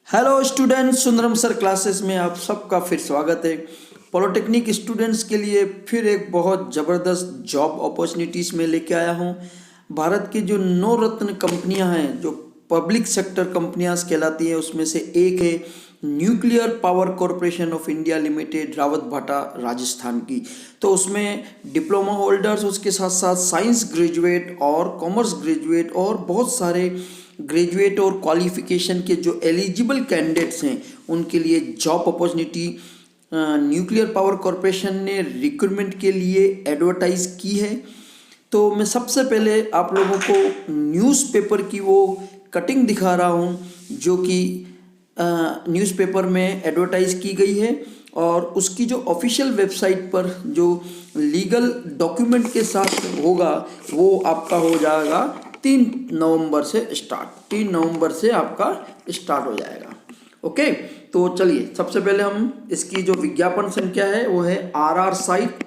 Hello students, Sundaram sir classes में आप सबका फिर स्वागत है। पॉलिटेक्निक स्टूडेंट्स के लिए फिर एक बहुत ज़बरदस्त जॉब अपॉर्चुनिटीज़ में लेके आया हूँ। भारत की जो 9 रत्न कंपनियाँ हैं, जो पब्लिक सेक्टर कंपनियाँ कहलाती हैं, उसमें से एक है nuclear Power Corporation of India limited, Rawat भाटा, राजस्थान की। तो उसमें डिप्लोमा होल्डर्स, उसके साथ साथ साइंस ग्रेजुएट और कॉमर्स ग्रेजुएट और बहुत सारे ग्रेजुएट और क्वालिफिकेशन के जो एलिजिबल कैंडिडेट्स हैं उनके लिए job opportunity nuclear Power corporation ने रिक्रूटमेंट के लिए एडवर्टाइज की है। तो मैं सबसे पहले आप लोगों को न्यूज़पेपर की वो कटिंग दिखा रहा हूँ जो कि न्यूज़पेपर में एडवर्टाइज की गई है, और उसकी जो ऑफिशियल वेबसाइट पर जो लीगल डॉक्यूमेंट के साथ होगा वो आपका हो जाएगा 3 नवंबर से स्टार्ट। 3 नवंबर से आपका स्टार्ट हो जाएगा। ओके, तो चलिए सबसे पहले हम इसकी जो विज्ञापन संख्या है वो है RR साइट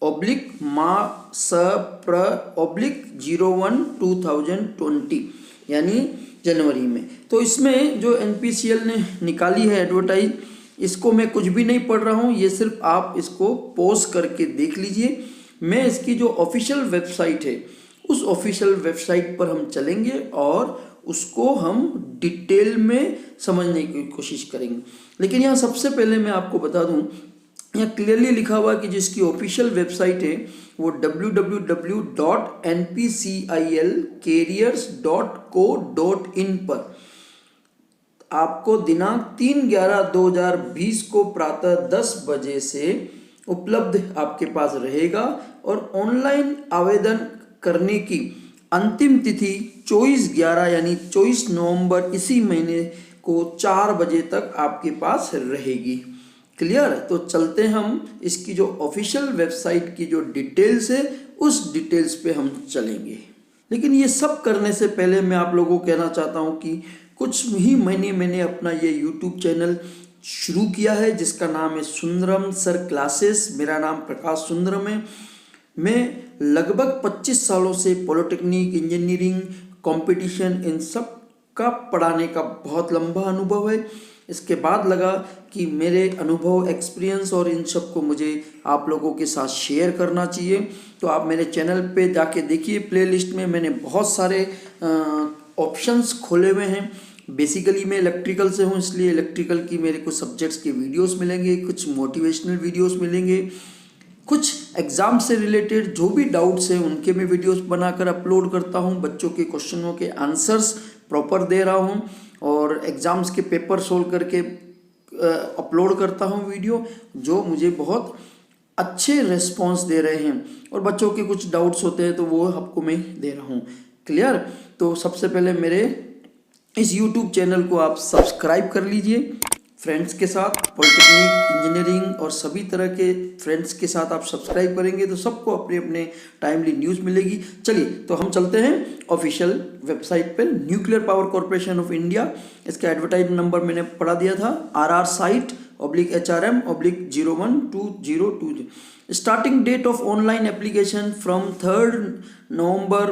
/MA/01/2020 यानी जनवरी में। तो इसमें जो NPCL ने निकाली है एडवर्टाइज, इसको मैं कुछ भी नहीं पढ़ रहा हूँ, ये सिर्फ आप इसको पॉज करके देख लीजिए। मैं इसकी जो ऑफिशियल वेबसाइट है उस ऑफिशियल वेबसाइट पर हम चलेंगे और उसको हम डिटेल में समझने की कोशिश करेंगे। लेकिन यहाँ सबसे पहले मैं आपको बता दूँ, यहाँ क्लियरली लिखा हुआ कि जिसकी ऑफिशियल वेबसाइट है वो www.npcilcareers.co.in पर आपको दिनांक 3/11/2020 को प्रातः 10 बजे से उपलब्ध आपके पास रहेगा, और ऑनलाइन आवेदन करने की अंतिम तिथि 24/11 यानी 24 नवंबर इसी महीने को 4 बजे तक आपके पास रहेगी। क्लियर? तो चलते हम इसकी जो ऑफिशियल वेबसाइट की जो डिटेल्स है उस डिटेल्स पे हम चलेंगे। लेकिन ये सब करने से पहले मैं आप लोगों को कहना चाहता हूँ कि कुछ ही महीने मैंने अपना ये यूट्यूब चैनल शुरू किया है जिसका नाम है सुंदरम सर क्लासेस। मेरा नाम प्रकाश सुंदरम है। मैं लगभग 25 सालों से पॉलिटेक्निक, इंजीनियरिंग, कंपटीशन, इन सब का पढ़ाने का बहुत लंबा अनुभव है। इसके बाद लगा कि मेरे अनुभव, एक्सपीरियंस और इन सब को मुझे आप लोगों के साथ शेयर करना चाहिए। तो आप मेरे चैनल पे जाके देखिए, प्लेलिस्ट में मैंने बहुत सारे ऑप्शंस खोले हुए हैं। बेसिकली मैं इलेक्ट्रिकल से हूँ, इसलिए इलेक्ट्रिकल की मेरे कुछ सब्जेक्ट्स के वीडियोस मिलेंगे, कुछ मोटिवेशनल वीडियोस मिलेंगे, कुछ एग्ज़ाम से रिलेटेड जो भी डाउट्स हैं उनके मैं वीडियोस बनाकर अपलोड करता हूँ। बच्चों के क्वेश्चनों के आंसर्स प्रॉपर दे रहा हूँ, और एग्ज़ाम्स के पेपर सोल्व करके अपलोड करता हूँ वीडियो, जो मुझे बहुत अच्छे रिस्पॉन्स दे रहे हैं। और बच्चों के कुछ डाउट्स होते हैं तो वो आपको मैं दे रहा हूँ। क्लियर? तो सबसे पहले मेरे इस YouTube चैनल को आप सब्सक्राइब कर लीजिए। फ्रेंड्स के साथ, पॉलिटेक्निक, इंजीनियरिंग और सभी तरह के फ्रेंड्स के साथ आप सब्सक्राइब करेंगे तो सबको अपने अपने टाइमली न्यूज़ मिलेगी। चलिए तो हम चलते हैं ऑफिशियल वेबसाइट पर, Nuclear Power Corporation of India. इसका एडवर्टाइज नंबर मैंने पढ़ा दिया था, RR site /HRM/01/2020। Starting date of online application from 3 November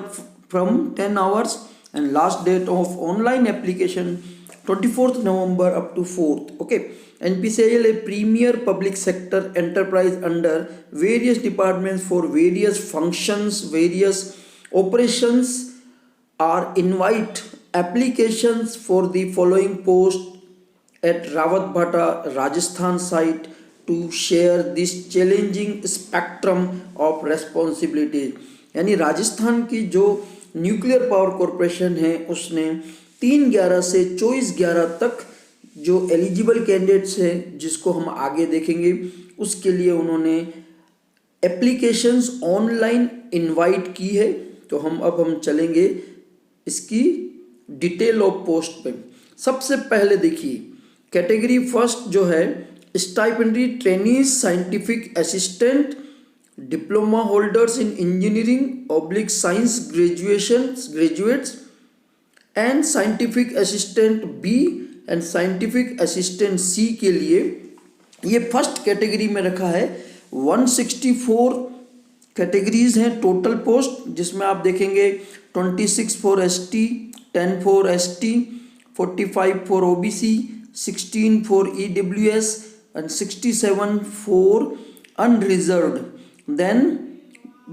from 10 hours, and last date of online application 24th November up to 4th. Okay, NPCIL a premier public sector enterprise under various departments for various functions, various operations are invite applications for the following post at Rawat Bhata, Rajasthan site to share this challenging spectrum of responsibilities। यानी राजस्थान की जो nuclear Power corporation है उसने 3/11 से 24/11 तक जो eligible candidates हैं, जिसको हम आगे देखेंगे, उसके लिए उन्होंने एप्लीकेशंस ऑनलाइन इनवाइट की है। तो हम चलेंगे इसकी डिटेल ऑफ पोस्ट पे। सबसे पहले देखिए कैटेगरी फर्स्ट जो है, stipendiary trainees, scientific assistant, diploma holders in engineering science graduates and scientific assistant B and scientific assistant C के लिए ये फर्स्ट कैटेगरी में रखा है। 164 कैटेगरीज हैं टोटल पोस्ट, जिसमें आप देखेंगे 26 for ST, 10 for ST, 45 for OBC, 16 for EWS and 67 for unreserved. देन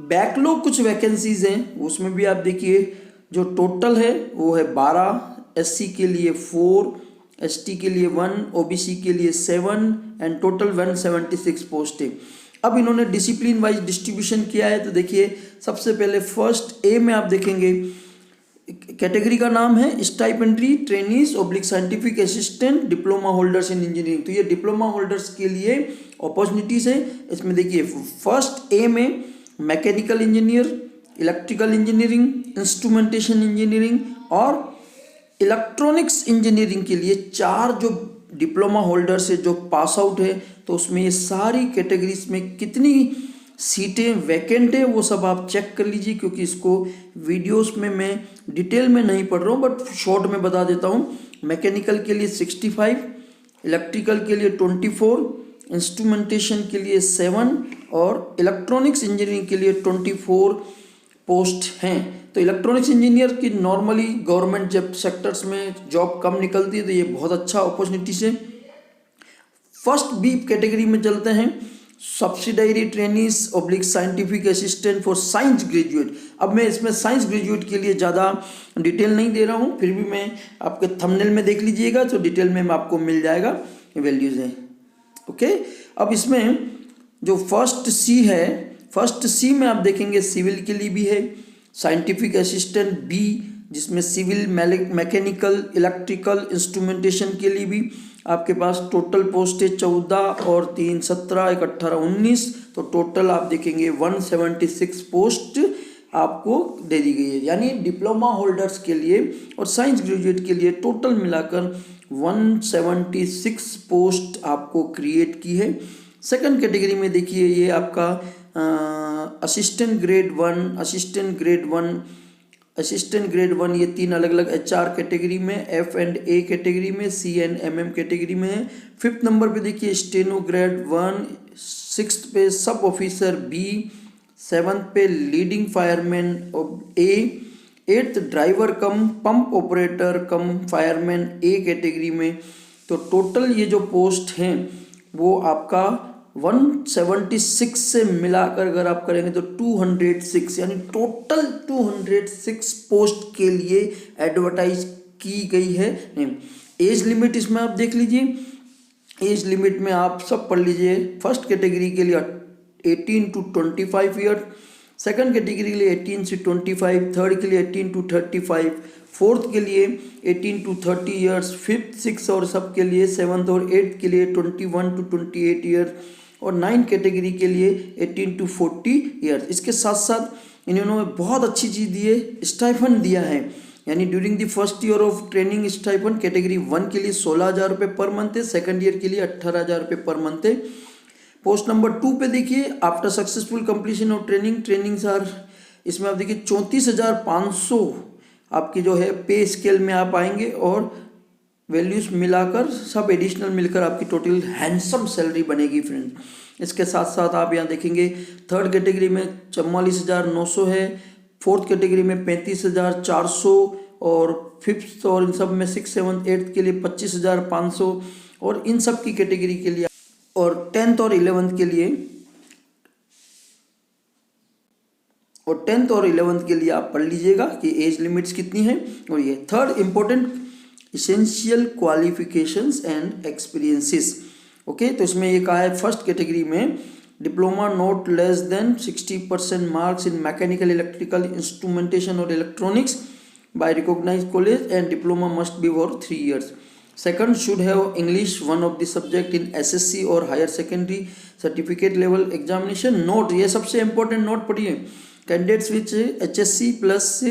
बैकलॉग कुछ वैकेंसीज हैं, उसमें भी आप देखिए जो टोटल है वो है 12, SC के लिए 4, ST के लिए 1, OBC के लिए 7 एंड टोटल 176 पोस्ट है। अब इन्होंने डिसिप्लिन वाइज डिस्ट्रीब्यूशन किया है, तो देखिए सबसे पहले फर्स्ट ए में आप देखेंगे कैटेगरी का नाम है stipendiary trainees oblique scientific assistant diploma holders in engineering. तो ये डिप्लोमा होल्डर्स के लिए अपॉर्चुनिटीज है। इसमें देखिए फर्स्ट ए में mechanical engineer, electrical engineering, instrumentation engineering और इलेक्ट्रॉनिक्स इंजीनियरिंग के लिए 4 जो डिप्लोमा होल्डर्स है जो पास आउट है, तो उसमें ये सारी कैटेगरीज में कितनी सीटें वैकेंट है वो सब आप चेक कर लीजिए, क्योंकि इसको वीडियोस में मैं डिटेल में नहीं पढ़ रहा हूँ बट शॉर्ट में बता देता हूँ। मैकेनिकल के लिए 65, इलेक्ट्रिकल के लिए 24, इंस्ट्रूमेंटेशन के लिए 7 और इलेक्ट्रॉनिक्स इंजीनियरिंग के लिए 24 पोस्ट हैं। तो इलेक्ट्रॉनिक्स इंजीनियर की नॉर्मली गवर्नमेंट जब सेक्टर्स में जॉब कम निकलती है तो ये बहुत अच्छा अपॉर्चुनिटीज है। फर्स्ट बी कैटेगरी में चलते हैं, subsidiary trainees oblique scientific assistant for science graduate. अब मैं इसमें साइंस ग्रेजुएट के लिए ज़्यादा डिटेल नहीं दे रहा हूँ, फिर भी मैं आपके थंबनेल में देख लीजिएगा तो डिटेल में आपको मिल जाएगा वैल्यूज़ हैं। ओके, अब इसमें जो फर्स्ट सी है, फर्स्ट सी में आप देखेंगे सिविल के लिए भी है, साइंटिफिक असिस्टेंट बी जिसमें सिविल, मैकेनिकल, इलेक्ट्रिकल, इंस्ट्रूमेंटेशन के लिए भी आपके पास टोटल पोस्ट है 14 और 3 17 1 18 19, तो टोटल आप देखेंगे 176 पोस्ट आपको दे दी गई है। यानी डिप्लोमा होल्डर्स के लिए और साइंस ग्रेजुएट के लिए टोटल मिलाकर 176 पोस्ट आपको क्रिएट की है। सेकंड कैटेगरी में देखिए ये आपका असिस्टेंट ग्रेड 1, असिस्टेंट ग्रेड 1 ये 3 अलग अलग HR कैटेगरी में, F&A कैटेगरी में, C&MM कैटेगरी में है। 5th नंबर पे देखिए स्टेनो ग्रेड 1, 6th पे सब ऑफिसर B, 7th पे leading fireman A, 8th driver come pump operator come fireman A category में। तो टोटल ये जो पोस्ट हैं वो आपका 176 से मिलाकर अगर आप करेंगे तो 206, यानी टोटल 206 पोस्ट के लिए एडवर्टाइज की गई है। नहीं, एज लिमिट इसमें आप देख लीजिए, एज लिमिट में आप सब पढ़ लीजिए। फर्स्ट कैटेगरी के लिए 18 to 25 ईयर, सेकंड कैटेगरी के लिए 18 से 25, थर्ड के लिए 18 to 35, फोर्थ के लिए 18 to 30 ईयर्स, फिफ्थ 6 और सब के लिए, 7th और 8th के लिए 21 to 28 ईयर और 9 कैटेगरी के लिए 18 to 40 ईयर्स। इसके साथ साथ इन्होंने बहुत अच्छी चीज़ दी है, स्टाइफन दिया है। यानी during the first year of training stipend category 1 के लिए 16,000 रुपये पर मंथ है, सेकंड ईयर के लिए 18,000 रुपये पर मंथ है। पोस्ट नंबर 2 पे देखिए after successful completion of training sir, इसमें आप देखिए 34,500 आपकी जो है पे स्केल में आप आएंगे और वैल्यूज मिलाकर सब एडिशनल मिलकर आपकी टोटल हैंडसम सैलरी बनेगी फ्रेंड्स। इसके साथ साथ आप यहाँ देखेंगे थर्ड कैटेगरी में 44,900 है, फोर्थ कैटेगरी में 35,400 और फिफ्थ और इन सब में 6th 7th 8th के लिए 25,500 और इन सब की कैटेगरी के लिए और 10th और 11th के लिए आप पढ़ लीजिएगा कि एज लिमिट्स कितनी है। और ये third important essential qualifications and experiences. Okay, तो इसमें ये कहा है फर्स्ट कैटेगरी में diploma not less than 60% marks in mechanical, electrical, instrumentation और electronics by recognized college and diploma must be for 3 years। Second, should have English one of the subject in SSC or higher secondary certificate level examination। Note, ये सबसे important note पढ़िए। Candidates with HSC plus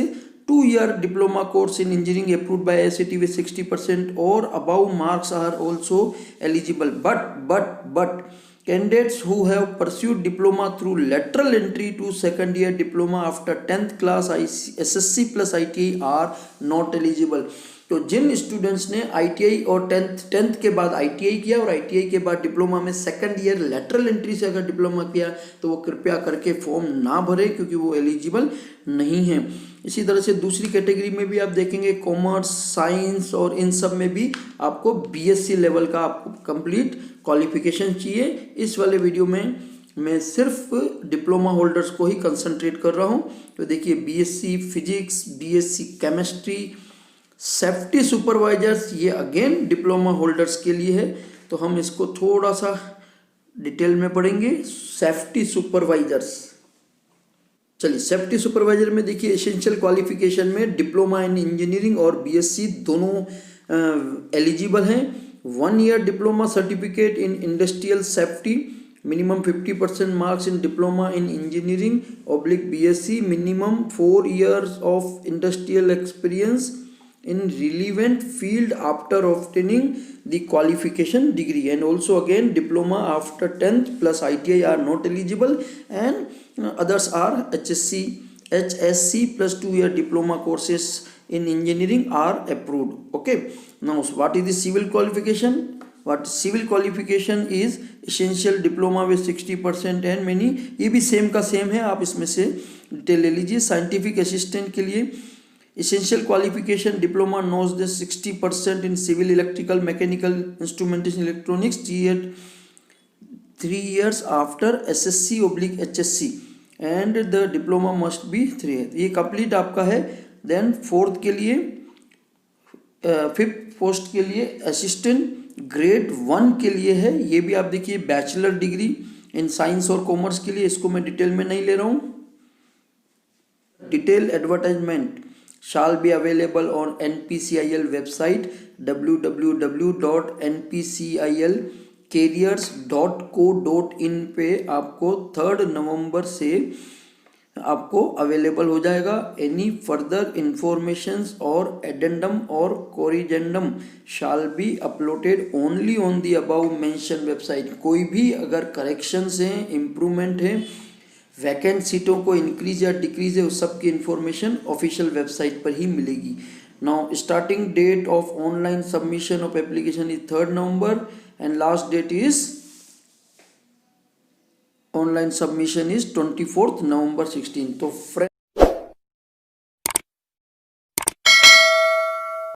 2-year diploma course in engineering approved by ICT with 60% or above marks are also eligible। But candidates who have pursued diploma through lateral entry to second year diploma after 10th class SSC plus ITI are not eligible। तो जिन students ने ITI और 10th के बाद ITI किया और ITI के बाद diploma में सेकंड ईयर लेटरल एंट्री से अगर डिप्लोमा किया तो वो कृपया करके फॉर्म ना भरे क्योंकि वो एलिजिबल नहीं है। इसी तरह से दूसरी कैटेगरी में भी आप देखेंगे कॉमर्स, साइंस और इन सब में भी आपको बीएससी लेवल का आपको कंप्लीट क्वालिफिकेशन चाहिए। इस वाले वीडियो में मैं सिर्फ डिप्लोमा होल्डर्स को ही कंसंट्रेट कर रहा हूँ। तो देखिए BSc physics, BSc chemistry, safety supervisors, ये अगेन डिप्लोमा होल्डर्स के लिए है। तो हम इसको थोड़ा सा डिटेल में पढ़ेंगे। सेफ्टी सुपरवाइजर्स, चलिए सेफ्टी सुपरवाइजर में देखिए एसेंशियल क्वालिफिकेशन में डिप्लोमा इन इंजीनियरिंग और बीएससी दोनों एलिजिबल हैं। 1 year diploma certificate in industrial safety, minimum 50% marks in diploma in engineering oblique BSc, minimum 4 years of industrial experience in relevant field after obtaining the qualification degree, and also again diploma after 10th plus ITI are not eligible, and others are HSC plus 2-year diploma courses in engineering are approved. Okay, now what is the civil qualification? What civil qualification is essential diploma with 60% and many, ये भी same का same है, आप इसमें से detail ले लीजिए। Scientific assistant के लिए essential qualification diploma knows the 60% in civil, electrical, mechanical, instrumentation, electronics, 3 years after SSC/HSC, and the diploma must be 3 years। ये कंप्लीट आपका है। देन फोर्थ के लिए, फिफ्थ पोस्ट के लिए असिस्टेंट ग्रेड 1 के लिए है। ये भी आप देखिए बैचलर डिग्री इन साइंस और कॉमर्स के लिए, इसको मैं डिटेल में नहीं ले रहा हूँ। Detail advertisement shall be available on NPCIL website www.npcilcareers.co.in पे आपको 3 नवंबर से आपको अवेलेबल हो जाएगा। एनी फर्दर इंफॉर्मेशंस और एडेंडम और corrigendum shall be uploaded only on the above mention website. कोई भी अगर करेक्शंस हैं, इम्प्रूवमेंट है, वैकेंट सीटों को इंक्रीज या डिक्रीज है, उस सब की इंफॉर्मेशन ऑफिशियल वेबसाइट पर ही मिलेगी। Now starting date of online submission of application is 3 November and last date is online submission is 24 November 16। तो